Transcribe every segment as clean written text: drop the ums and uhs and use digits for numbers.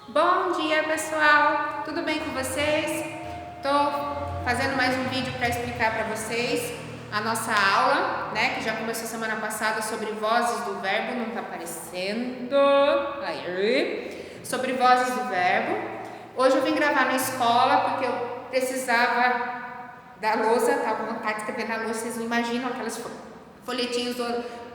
Bom dia, pessoal! Tudo bem com vocês? Estou fazendo mais um vídeo para explicar para vocês a nossa aula, né? Que já começou semana passada sobre vozes do verbo, não está aparecendo? Aí. Sobre vozes do verbo. Hoje eu vim gravar na escola porque eu precisava da lousa, estava com vontade de escrever na lousa, vocês não imaginam aqueles folhetinhos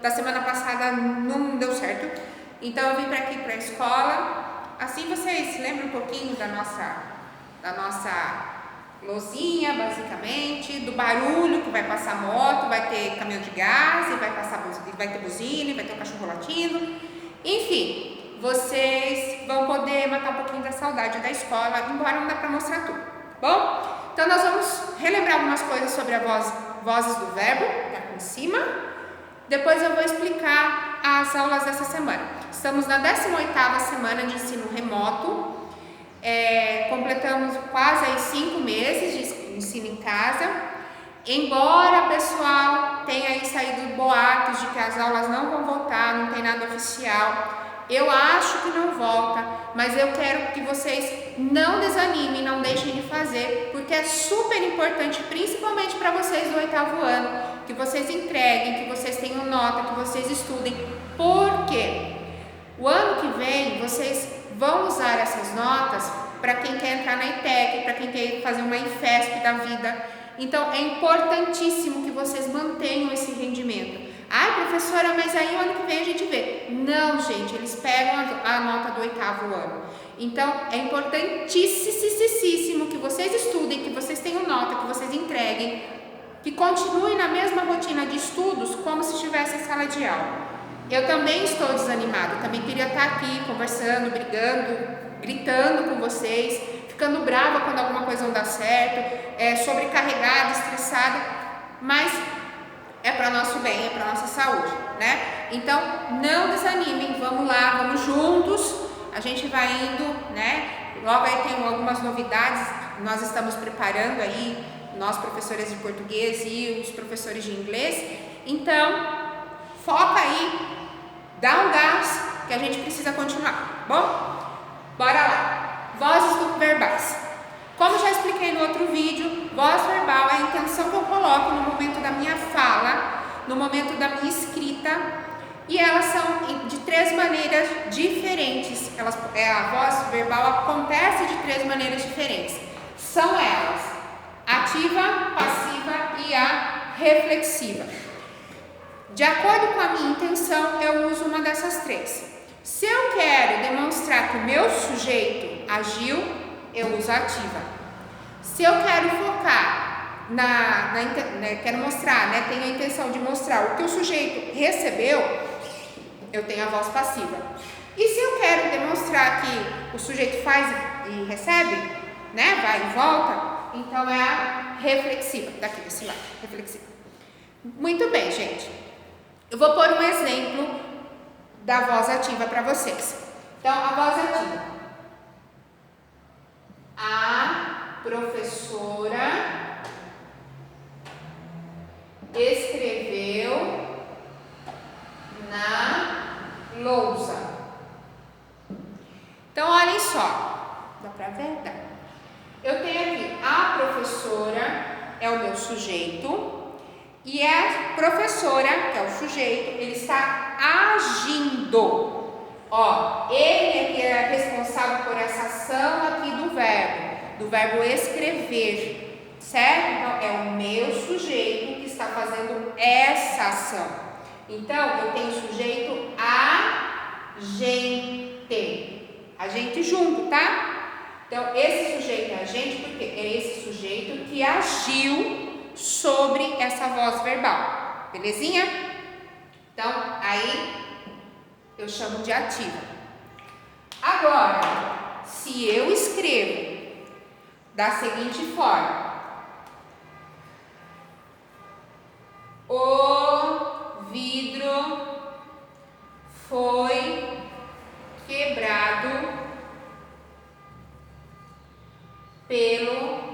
da semana passada, não deu certo. Então eu vim para aqui para a escola. Assim vocês se lembram um pouquinho da nossa lousinha, basicamente, do barulho que vai passar moto, vai ter caminhão de gás, e vai ter buzina, vai ter o cachorro latindo. Enfim, vocês vão poder matar um pouquinho da saudade da escola, embora não dá para mostrar tudo, bom? Então nós vamos relembrar algumas coisas sobre as vozes do verbo, tá aqui em cima. Depois eu vou explicar as aulas dessa semana. Estamos na 18ª semana de ensino remoto, completamos quase aí 5 meses de ensino em casa. Embora, pessoal, tenha aí saído boatos de que as aulas não vão voltar, não tem nada oficial, eu acho que não volta, mas eu quero que vocês não desanimem, não deixem de fazer, porque é super importante, principalmente para vocês do 8º ano, que vocês entreguem, que vocês tenham nota, que vocês estudem, porque o ano que vem vocês vão usar essas notas para quem quer entrar na ETEC, para quem quer fazer uma IFESP da vida. Então é importantíssimo que vocês mantenham esse rendimento. Ai, professora, mas aí o ano que vem a gente vê. Não, gente, eles pegam a nota do 8º ano. Então é importantíssimo que vocês estudem, que vocês tenham nota, que vocês entreguem, que continuem na mesma rotina de estudos como se estivesse em sala de aula. Eu também estou desanimada, também queria estar aqui conversando, brigando, gritando com vocês, ficando brava quando alguma coisa não dá certo, sobrecarregada, estressada, mas é para nosso bem, é para nossa saúde, né? Então não desanimem, vamos lá, vamos juntos, a gente vai indo, né? Logo aí tem algumas novidades, nós estamos preparando aí, nós professores de português e os professores de inglês, então foca aí, dá um gás que a gente precisa continuar, bom? Bora lá, vozes verbais. Como já expliquei no outro vídeo, voz verbal é a intenção que eu coloco no momento da minha fala, no momento da minha escrita, e elas são de 3 maneiras diferentes. A voz verbal acontece de 3 maneiras diferentes. São elas: ativa, passiva e a reflexiva. De acordo com a minha intenção, eu uso uma dessas 3. Se eu quero demonstrar que o meu sujeito agiu, eu uso a ativa. Se eu quero focar quero mostrar, né, tenho a intenção de mostrar o que o sujeito recebeu, eu tenho a voz passiva. E se eu quero demonstrar que o sujeito faz e recebe, né, vai e volta, então é a reflexiva, daqui desse lado, reflexiva. Muito bem, gente. Eu vou pôr um exemplo da voz ativa para vocês. Então, a voz ativa. A professora escreveu na lousa. Então, olhem só. Dá para ver? Dá. Eu tenho aqui a professora, é o meu sujeito. E a professora, que é o sujeito, ele está agindo. Ó, ele é que é responsável por essa ação aqui do verbo escrever, certo? Então, é o meu sujeito que está fazendo essa ação. Então, eu tenho o sujeito agente. Agente junto, tá? Então, esse sujeito é agente porque é esse sujeito que agiu sobre essa voz verbal, belezinha? Então, aí eu chamo de ativa. Agora, se eu escrevo da seguinte forma: o vidro foi quebrado pelo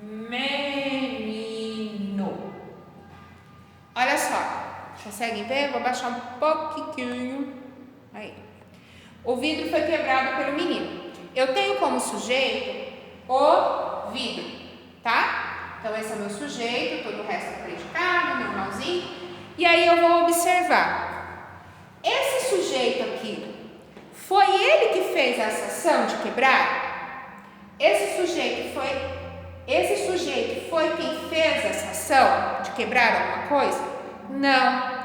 menino. Olha só, conseguem ver? Vou baixar um pouquinho. Aí. O vidro foi quebrado pelo menino. Eu tenho como sujeito o vidro, tá? Então esse é o meu sujeito, todo o resto é predicado, normalzinho. E aí eu vou observar. Esse sujeito aqui, foi ele que fez essa ação de quebrar? Esse sujeito foi quem fez essa ação de quebrar alguma coisa? Não.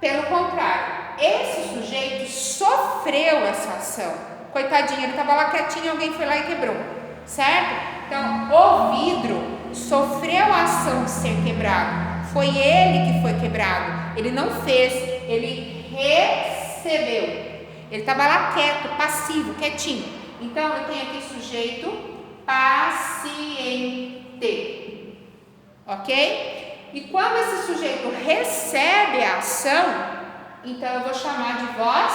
Pelo contrário, esse sujeito sofreu essa ação. Coitadinho, ele estava lá quietinho, alguém foi lá e quebrou, certo? Então, o vidro sofreu a ação de ser quebrado. Foi ele que foi quebrado. Ele não fez, ele recebeu. Ele estava lá quieto, passivo, quietinho. Então, eu tenho aqui sujeito paciente, ok? E quando esse sujeito recebe a ação, então eu vou chamar de voz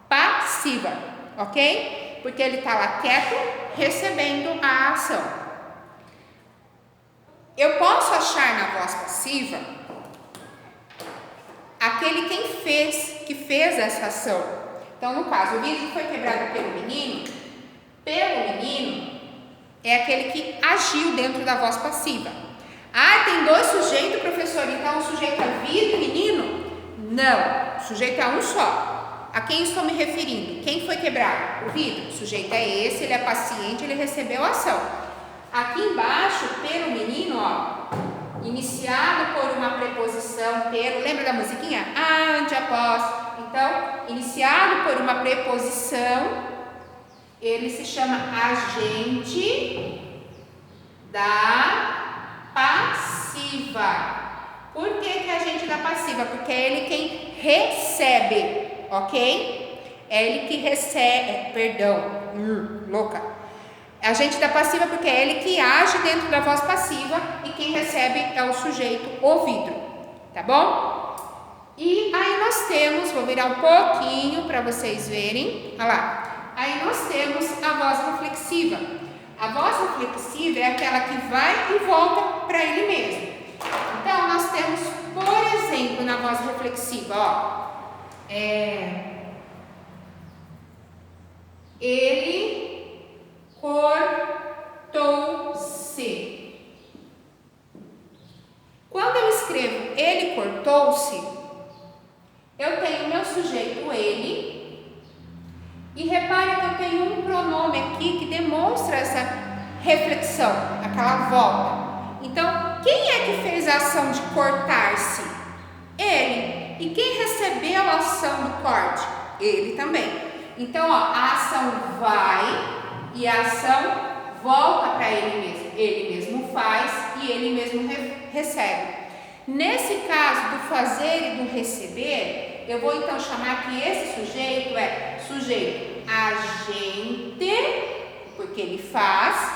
passiva, ok? Porque ele está lá quieto, recebendo a ação. Eu posso achar na voz passiva aquele que fez essa ação. Então, no caso, o vidro foi quebrado pelo menino é aquele que agiu dentro da voz passiva. Ah, tem dois sujeitos, professor, então o sujeito é vidro e menino? Não, o sujeito é um só. A quem estou me referindo? Quem foi quebrado? O vidro. O sujeito é esse, ele é paciente, ele recebeu a ação. Aqui embaixo, pelo menino, ó, iniciado por uma preposição, pelo, lembra da musiquinha? Ante, após. Então, iniciado por uma preposição, ele se chama agente da passiva. Por que agente da passiva? Porque é ele quem recebe, ok? É ele que recebe, louca. Agente da passiva porque é ele que age dentro da voz passiva e quem recebe é o sujeito, o vidro, tá bom? E aí nós temos, vou virar um pouquinho para vocês verem, olha lá. Aí nós temos a voz reflexiva. A voz reflexiva é aquela que vai e volta para ele mesmo. Então, nós temos, por exemplo, na voz reflexiva, ó, ele cortou-se. Quando eu escrevo ele cortou-se, eu tenho meu sujeito ele, e repare que eu tenho um pronome aqui que demonstra essa reflexão, aquela volta. Então, quem é que fez a ação de cortar-se? Ele. E quem recebeu a ação do corte? Ele também. Então, ó, a ação vai e a ação volta para ele mesmo. Ele mesmo faz e ele mesmo recebe. Nesse caso do fazer e do receber, eu vou então chamar que esse sujeito é sujeito agente, porque ele faz,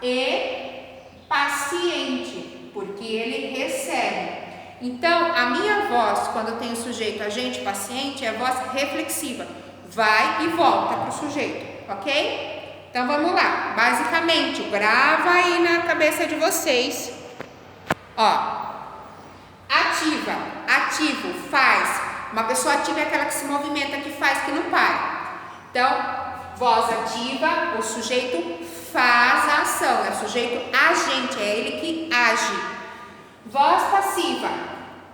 e paciente, porque ele recebe. Então, a minha voz, quando eu tenho sujeito agente paciente, é a voz reflexiva. Vai e volta para o sujeito, ok? Então, vamos lá. Basicamente, grava aí na cabeça de vocês. Ó, ativa, ativo, faz. Uma pessoa ativa é aquela que se movimenta, que faz, que não para. Então, voz ativa, o sujeito faz a ação, é o sujeito agente, é ele que age. Voz passiva,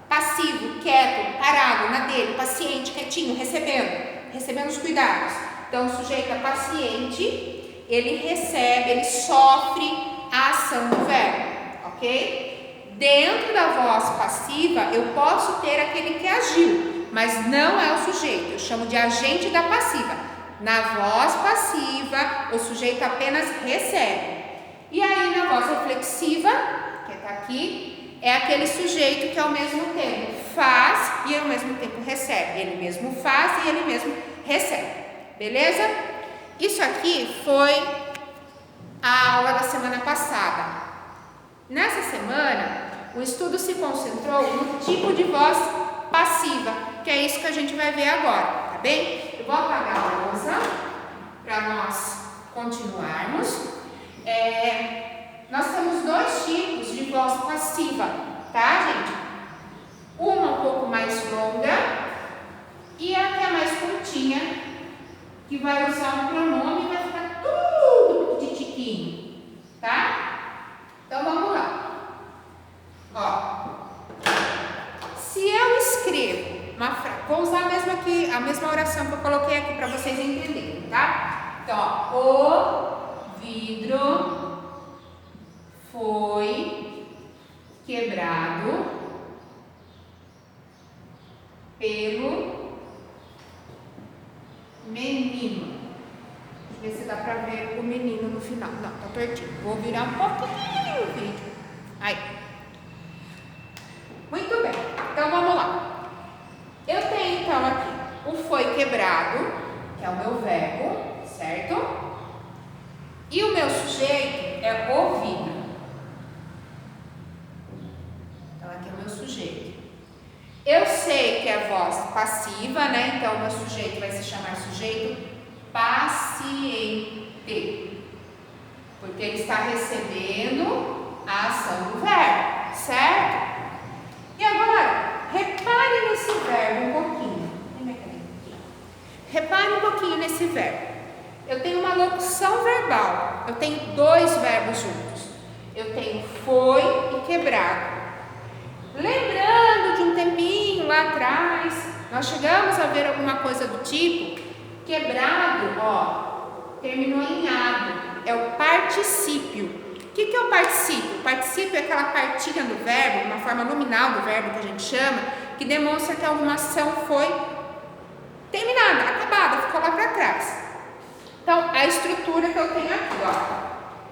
passivo, quieto, parado, na dele, paciente, quietinho, recebendo os cuidados. Então, o sujeito é paciente, ele recebe, ele sofre a ação do verbo, ok? Dentro da voz passiva, eu posso ter aquele que agiu, mas não é o sujeito, eu chamo de agente da passiva. Na voz passiva, o sujeito apenas recebe. E aí, na voz reflexiva, que está aqui, é aquele sujeito que ao mesmo tempo faz e ao mesmo tempo recebe. Ele mesmo faz e ele mesmo recebe. Beleza? Isso aqui foi a aula da semana passada. Nessa semana, o estudo se concentrou no tipo de voz passiva, que é isso que a gente vai ver agora, tá bem? Eu vou apagar a lousa para nós continuarmos. Nós temos dois tipos de voz passiva, tá, gente? Uma um pouco mais longa e a que é mais curtinha, vai usar um pronome e vai ficar tudo petitiquinho, tá? Então vamos lá. Ó, se eu escrevo uma frase, vou usar a mesma oração que eu coloquei aqui para vocês entenderem, tá? Então, ó, o vidro foi quebrado pelo menino. Deixa eu ver se dá pra ver o menino no final. Não, tá tortinho. Vou virar um pouquinho o vídeo. Aí. Muito bem. Então vamos lá. Eu tenho então aqui o foi quebrado, que é o meu verbo, certo? E o meu sujeito é o vidro. Então aqui é o meu sujeito. Eu sei que é voz passiva, né? Então, o meu sujeito vai se chamar sujeito paciente, porque ele está recebendo a ação do verbo, certo? E agora, repare nesse verbo um pouquinho. Repare um pouquinho nesse verbo. Eu tenho uma locução verbal. Eu tenho dois verbos juntos. Eu tenho foi e quebrado. Lembrando de um tempinho lá atrás, nós chegamos a ver alguma coisa do tipo quebrado, ó, terminou em ado, é o particípio. O que é o particípio? O particípio é aquela partinha do verbo, uma forma nominal do verbo que a gente chama, que demonstra que alguma ação foi terminada, acabada, ficou lá para trás. Então, a estrutura que eu tenho aqui, ó,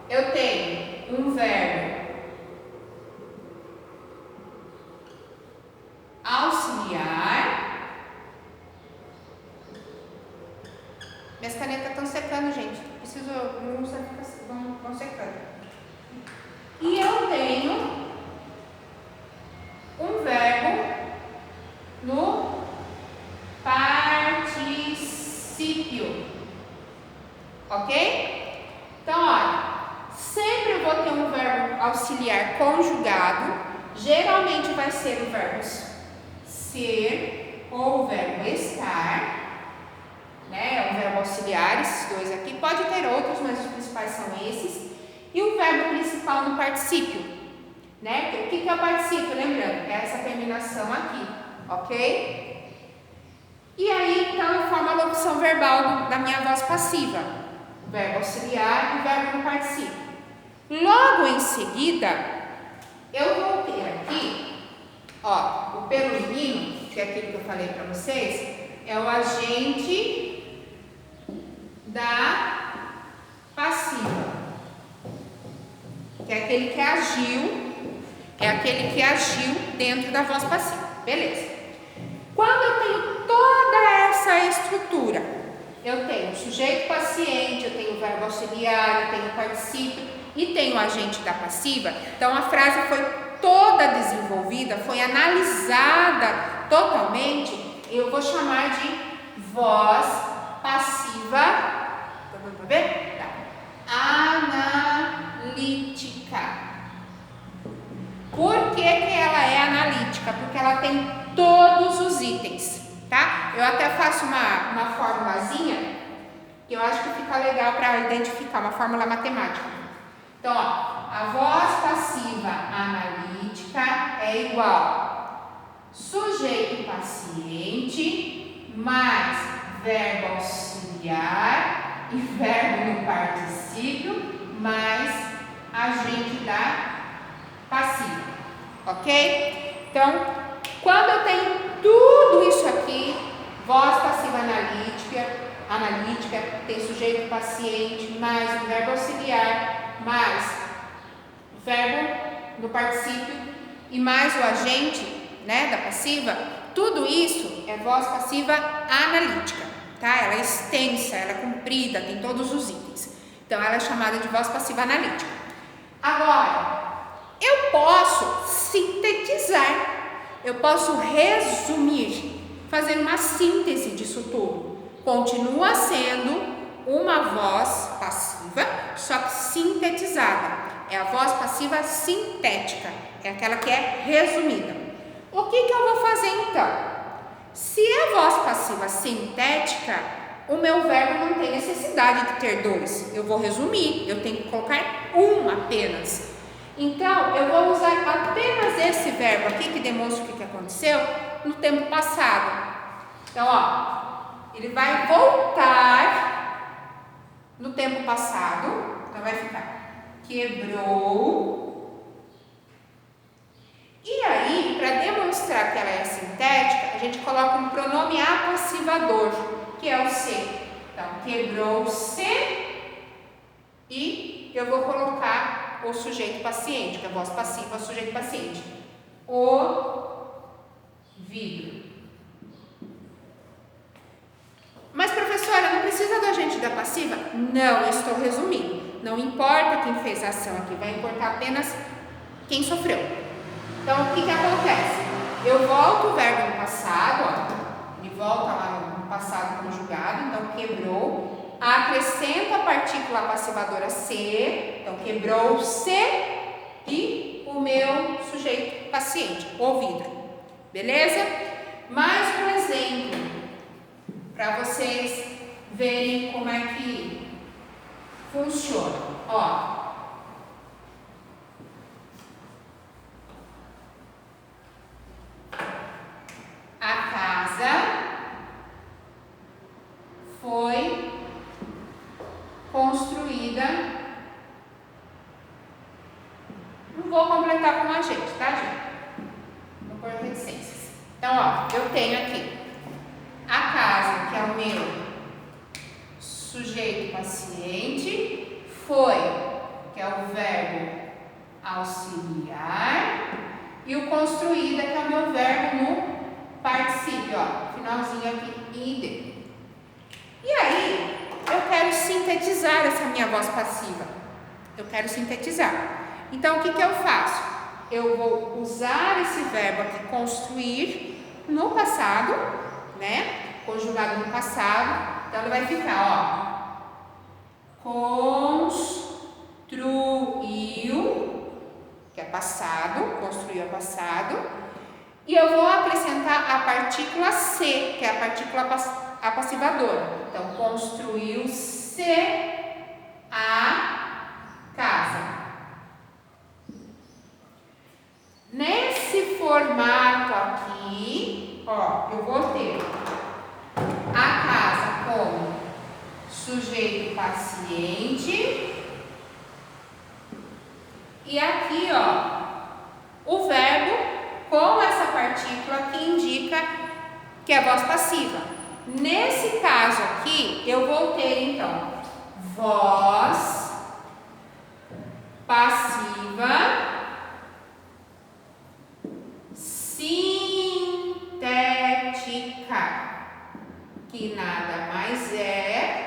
eu tenho um verbo auxiliar. Minhas canetas estão secando, gente. Preciso, vão secando. E eu tenho um verbo no particípio. Ok? Então, olha, sempre eu vou ter um verbo auxiliar conjugado. Geralmente vai ser o verbo ser ou o verbo estar, né? É um verbo auxiliar, esses dois aqui. Pode ter outros, mas os principais são esses. E o verbo principal no particípio, né? O que é o particípio? Lembrando, é essa terminação aqui, ok? E aí, então, eu formo a locução verbal da minha voz passiva. O verbo auxiliar e o verbo no particípio. Logo em seguida, eu vou ter aqui, ó, o pelo menino, que é aquilo que eu falei para vocês, é o agente da passiva, que é aquele que agiu dentro da voz passiva, beleza? Quando eu tenho toda essa estrutura, eu tenho o sujeito paciente, eu tenho o verbo auxiliar, eu tenho o particípio e tenho o agente da passiva. Então a frase foi toda desenvolvida, foi analisada totalmente. Eu vou chamar de voz passiva, dá para ver? Analítica. Por que ela é analítica? Porque ela tem todos os itens, tá? Eu até faço uma formulazinha que eu acho que fica legal para identificar, uma fórmula matemática. Então, ó, a voz passiva analítica é igual sujeito paciente mais verbo auxiliar e verbo no particípio mais agente da passiva, ok? Então, quando eu tenho tudo isso aqui, voz passiva analítica, tem sujeito paciente, mais o verbo auxiliar, mais o verbo no particípio e mais o agente, né, da passiva, tudo isso é voz passiva analítica, tá? Ela é extensa, ela é comprida, tem todos os itens. Então, ela é chamada de voz passiva analítica. Agora, eu posso sintetizar, eu posso resumir, fazer uma síntese disso tudo. Continua sendo uma voz passiva, só que sintetizada. É a voz passiva sintética, é aquela que é resumida. O que eu vou fazer então? Se é voz passiva sintética, o meu verbo não tem necessidade de ter dois. Eu vou resumir, eu tenho que colocar um apenas. Então, eu vou usar apenas esse verbo aqui, que demonstra o que aconteceu no tempo passado. Então, ó, ele vai voltar no tempo passado. Então, vai ficar quebrou. E aí, para demonstrar que ela é sintética, a gente coloca um pronome apassivador, que é o se. Então, quebrou-se e eu vou colocar o sujeito paciente, que é a voz passiva, o sujeito paciente. O vidro. Mas, professora, não precisa do agente da passiva? Não, eu estou resumindo. Não importa quem fez a ação aqui, vai importar apenas quem sofreu. Então, o que acontece? Eu volto o verbo no passado, ó, ele volta lá no passado conjugado, então quebrou, acrescento a partícula passivadora se, então quebrou-se, e o meu sujeito paciente, o vidro. Beleza? Mais um exemplo, para vocês verem como é que funciona. Ó. A casa foi construída. Não vou completar com a gente, tá, gente? Vou pôr reticências. Então, ó, eu tenho aqui a casa, que é o meu sujeito paciente, foi, que é o verbo auxiliar, e o construída, que é o meu verbo no particípio, ó, finalzinho aqui, id. E aí, eu quero sintetizar essa minha voz passiva. Eu quero sintetizar. Então, o que eu faço? Eu vou usar esse verbo aqui, construir, no passado, né? Conjugado no passado. Então, ele vai ficar, ó, construiu, que é passado, construiu é passado. E eu vou acrescentar a partícula se, que é a partícula apassivadora. Então, construiu-se a casa. Nesse formato aqui, ó, eu vou ter a casa como sujeito paciente. E aqui, ó, o verbo com essa partícula que indica que é a voz passiva. Nesse caso aqui, eu vou ter, então, voz passiva sintética, que nada mais é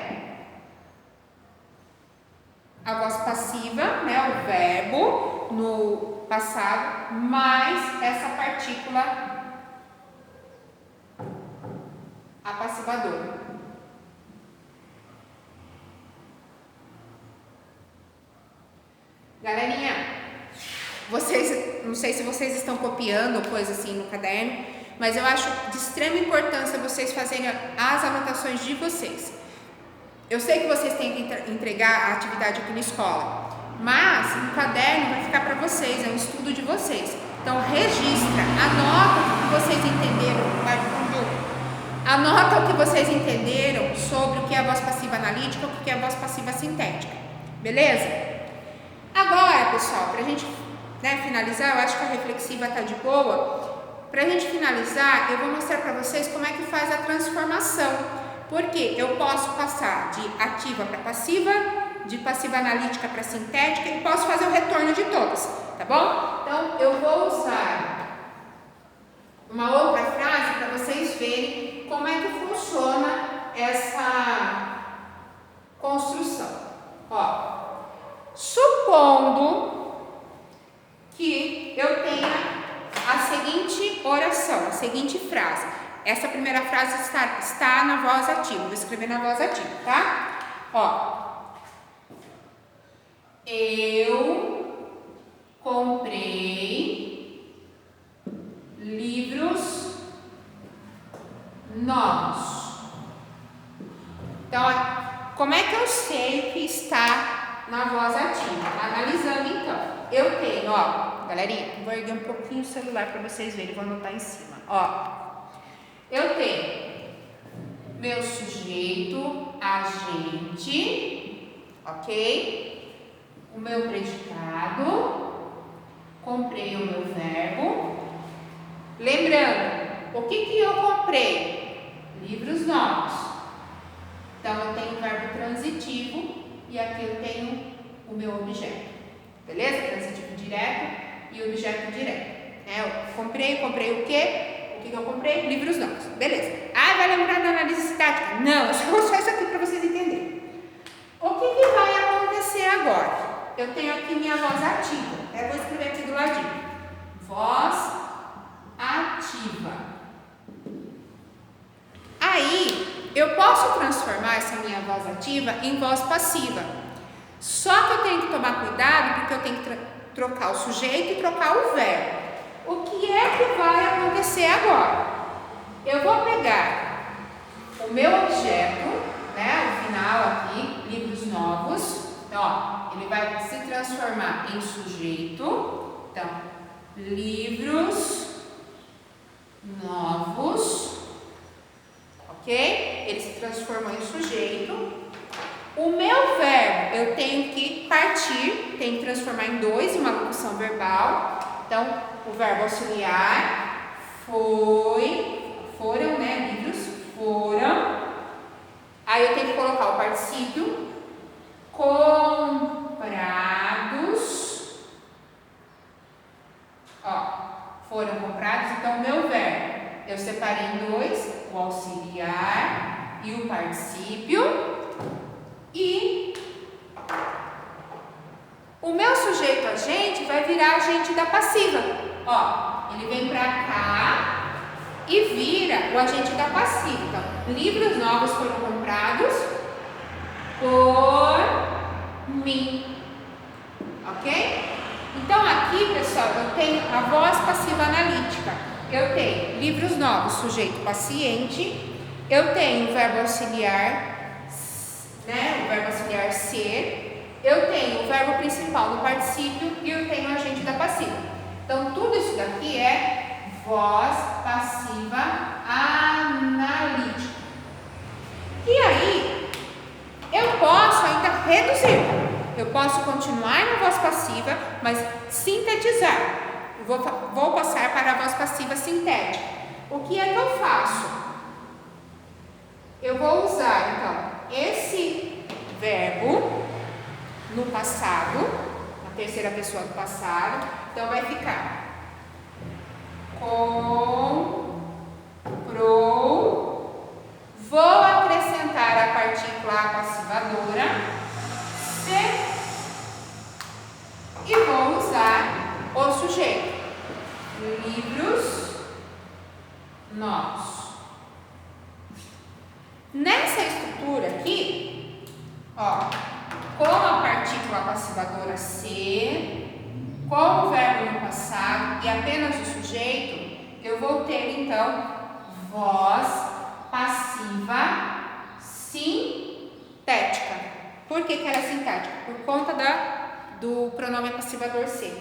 a voz passiva, né, o verbo no passado, mais essa partícula apassivadora. Galerinha, vocês, não sei se vocês estão copiando coisa assim no caderno, mas eu acho de extrema importância vocês fazerem as anotações de vocês. Eu sei que vocês têm que entregar a atividade aqui na escola, mas no caderno vai ficar para vocês, é um estudo de vocês. Então registra, anota o que vocês entenderam, anota o que vocês entenderam sobre o que é a voz passiva analítica, o que é a voz passiva sintética, beleza? Agora, pessoal, para a gente finalizar, eu acho que a reflexiva está de boa. Para a gente finalizar, eu vou mostrar para vocês como é que faz a transformação. Porque eu posso passar de ativa para passiva, de passiva analítica para sintética e posso fazer o retorno de todas, tá bom? Então, eu vou usar uma outra frase para vocês verem como é que funciona essa construção. Ó, supondo que eu tenha a seguinte oração, a seguinte frase. Essa primeira frase está na voz ativa. Vou escrever na voz ativa, tá? Ó. Eu comprei livros novos. Como é que eu sei que está na voz ativa? Analisando então. Eu tenho, ó, galerinha, vou erguer um pouquinho o celular para vocês verem, vou anotar em cima. Ó, eu tenho meu sujeito, agente, ok? O meu predicado, comprei o meu verbo. Lembrando, o que eu comprei? Livros novos. Então, eu tenho o verbo transitivo e aqui eu tenho o meu objeto. Beleza? Transitivo direto e objeto direto. Eu comprei o quê? O que eu comprei? Livros novos. Beleza. Ah, vai lembrar da análise sintática? Não, eu só vou só isso aqui para vocês entenderem. O que vai acontecer agora? Eu tenho aqui minha voz ativa. Eu vou escrever aqui do ladinho. Voz ativa. Aí, eu posso transformar essa minha voz ativa em voz passiva. Só que eu tenho que tomar cuidado porque eu tenho que trocar o sujeito e trocar o verbo. O que é que vai acontecer agora? Eu vou pegar o meu objeto, né, o final aqui, livros novos. Então, ó, ele vai se transformar em sujeito. Então, livros novos. Ok? Ele se transformou em sujeito. O meu verbo, eu tenho que partir, tenho que transformar em dois, uma locução verbal. Então, o verbo auxiliar foram, né, livros, foram. Aí eu tenho que colocar o particípio, comprados. Ó, foram comprados, então, o meu verbo, eu separei em dois, o auxiliar e o particípio. E o meu sujeito agente vai virar agente da passiva. Ó, ele vem pra cá e vira o agente da passiva. Então, livros novos foram comprados por mim. Ok? Então, aqui, pessoal, eu tenho a voz passiva analítica. Eu tenho livros novos, sujeito paciente. Eu tenho o verbo auxiliar, né, o verbo auxiliar ser. Eu tenho o verbo principal no particípio e eu tenho o agente da passiva. Então, tudo isso daqui é voz passiva analítica. E aí, eu posso ainda reduzir. Eu posso continuar na voz passiva, mas sintetizar. Eu vou passar para a voz passiva sintética. O que é que eu faço? Eu vou usar, então, esse verbo no passado, na terceira pessoa do passado. Então, vai ficar comprou. Vou acrescentar a partícula passivadora se e vou usar o sujeito. Livros novos. Nessa estrutura aqui, ó, com a partícula passivadora ser, com o verbo no passado e apenas o sujeito, eu vou ter então voz passiva sintética. Por que ela é sintética? Por conta do pronome passivador ser,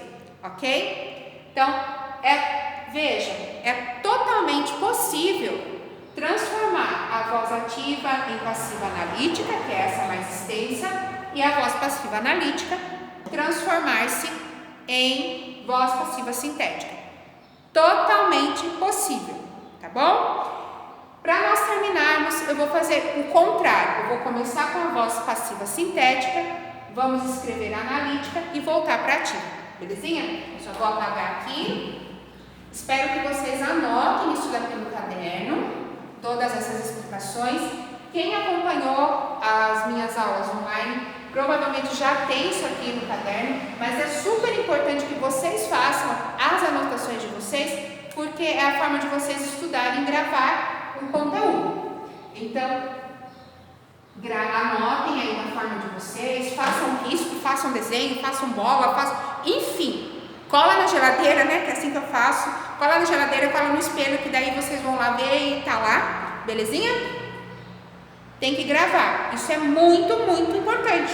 ok? Então, veja, é totalmente possível transformar a voz ativa em passiva analítica, que é essa mais extensa, e a voz passiva analítica transformar-se em voz passiva sintética. Totalmente possível, tá bom? Para nós terminarmos, eu vou fazer o contrário. Eu vou começar com a voz passiva sintética, vamos escrever analítica e voltar para ativa, belezinha? Só vou apagar aqui. Espero que vocês anotem isso daqui no caderno, todas essas explicações. Quem acompanhou as minhas aulas online provavelmente já tem isso aqui no caderno, mas é super importante que vocês façam as anotações de vocês, porque é a forma de vocês estudarem e gravar o conteúdo. Então, anotem aí na forma de vocês, façam risco, façam desenho, façam bola, enfim, cola na geladeira, né, que é assim que eu faço, cola na geladeira, cola no espelho, que daí vocês vão lá ver e tá lá, belezinha? tem que gravar. Isso é muito, muito importante,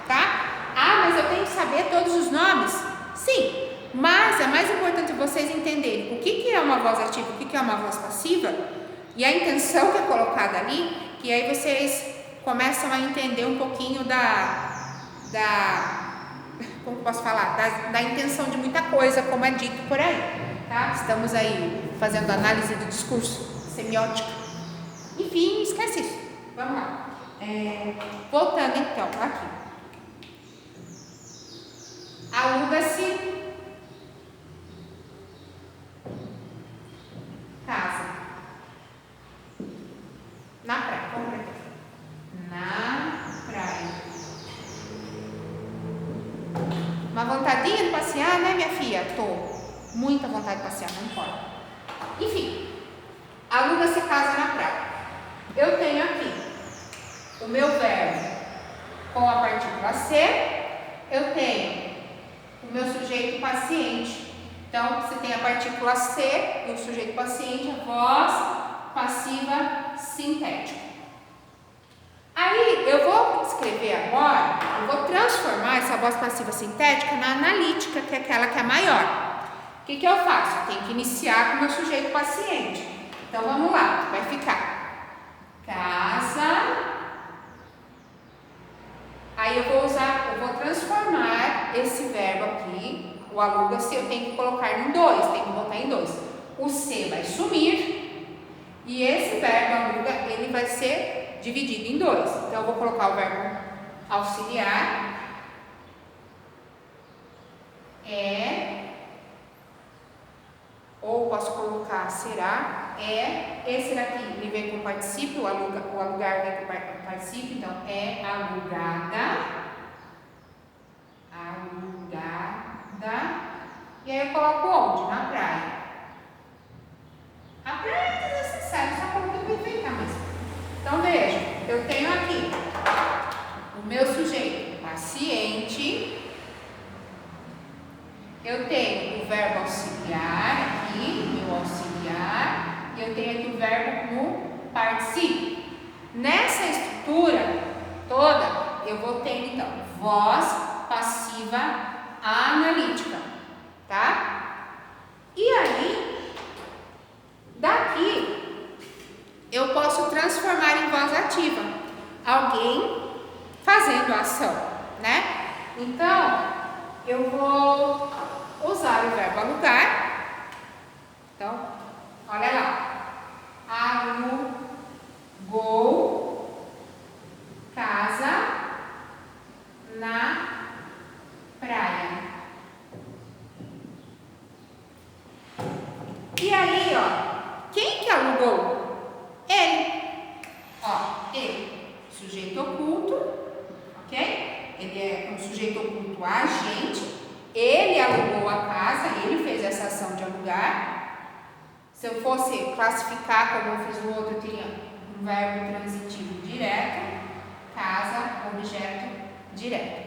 tá? Ah, mas eu tenho que saber todos os nomes? Sim, mas é mais importante vocês entenderem o que é uma voz ativa, o que é uma voz passiva e a intenção que é colocada ali, que aí vocês começam a entender um pouquinho como posso falar? Da intenção de muita coisa, como é dito por aí, tá? Estamos aí fazendo análise do discurso, semiótica. Enfim, esquece isso. Vamos lá. Voltando então, aqui. Aluga-se casa na praia. Vamos ver aqui. Na praia. Uma vontadinha de passear, né, minha filha? Tô. Muita vontade de passear, não importa. Enfim, aluga-se casa na praia. Eu tenho aqui o meu verbo com a partícula ser. Eu tenho o meu sujeito paciente. Então, você tem a partícula ser e o sujeito paciente, a voz passiva sintética. Aí, eu vou escrever agora, eu vou transformar essa voz passiva sintética na analítica, que é aquela que é maior. O que eu faço? Eu tenho que iniciar com o meu sujeito paciente. Então, vamos lá, vai ficar casa. Aí eu vou transformar esse verbo aqui, o aluga-se, eu tenho que colocar em 2, tenho que botar em 2. O se vai sumir e esse verbo aluga, ele vai ser dividido em 2. Então, eu vou colocar o verbo auxiliar, ou posso colocar será, esse daqui ele vem com particípio, o alugar vem com particípio, então alugada, e aí eu coloco onde? Na praia. A praia é desnecessário, só coloquei para enfeitar mesmo. Então veja, eu tenho aqui o meu sujeito paciente, eu tenho o verbo auxiliar aqui, meu auxiliar, e eu tenho aqui o verbo no particípio. Nessa estrutura toda, eu vou ter então voz passiva analítica, tá? E aí, daqui, eu posso transformar em voz ativa alguém fazendo a ação, né? Então, eu vou usar o verbo alugar. Então, olha lá. Alugou casa na praia. E aí, ó, quem que alugou? Ele. Ó, ele. Sujeito oculto, ok? Ele é um sujeito oculto agente. Ele alugou a casa, ele fez essa ação de alugar. Se eu fosse classificar como eu fiz no outro, eu teria um verbo transitivo direto, casa, objeto direto.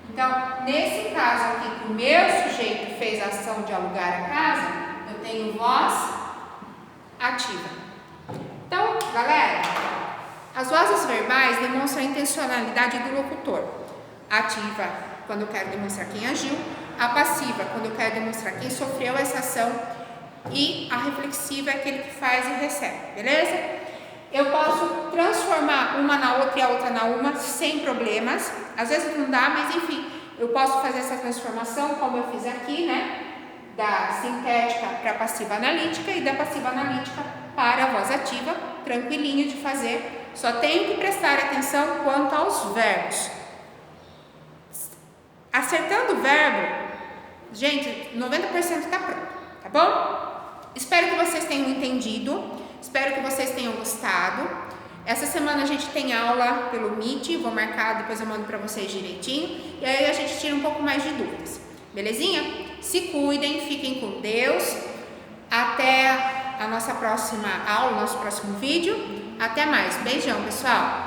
Então, nesse caso aqui, que o meu sujeito fez a ação de alugar a casa, eu tenho voz ativa. Então, galera, as vozes verbais demonstram a intencionalidade do locutor. Ativa, quando eu quero demonstrar quem agiu. A passiva, quando eu quero demonstrar quem sofreu essa ação. E a reflexiva é aquele que faz e recebe, beleza? Eu posso transformar uma na outra e a outra na uma sem problemas. Às vezes não dá, mas enfim, eu posso fazer essa transformação como eu fiz aqui, né? Da sintética para a passiva analítica e da passiva analítica para a voz ativa, tranquilinho de fazer. Só tenho que prestar atenção quanto aos verbos. Acertando o verbo, gente, 90% está pronto, tá bom? Espero que vocês tenham entendido, espero que vocês tenham gostado. Essa semana a gente tem aula pelo Meet, vou marcar, depois eu mando para vocês direitinho. E aí a gente tira um pouco mais de dúvidas, belezinha? Se cuidem, fiquem com Deus. Até a nossa próxima aula, nosso próximo vídeo. Até mais. Beijão, pessoal!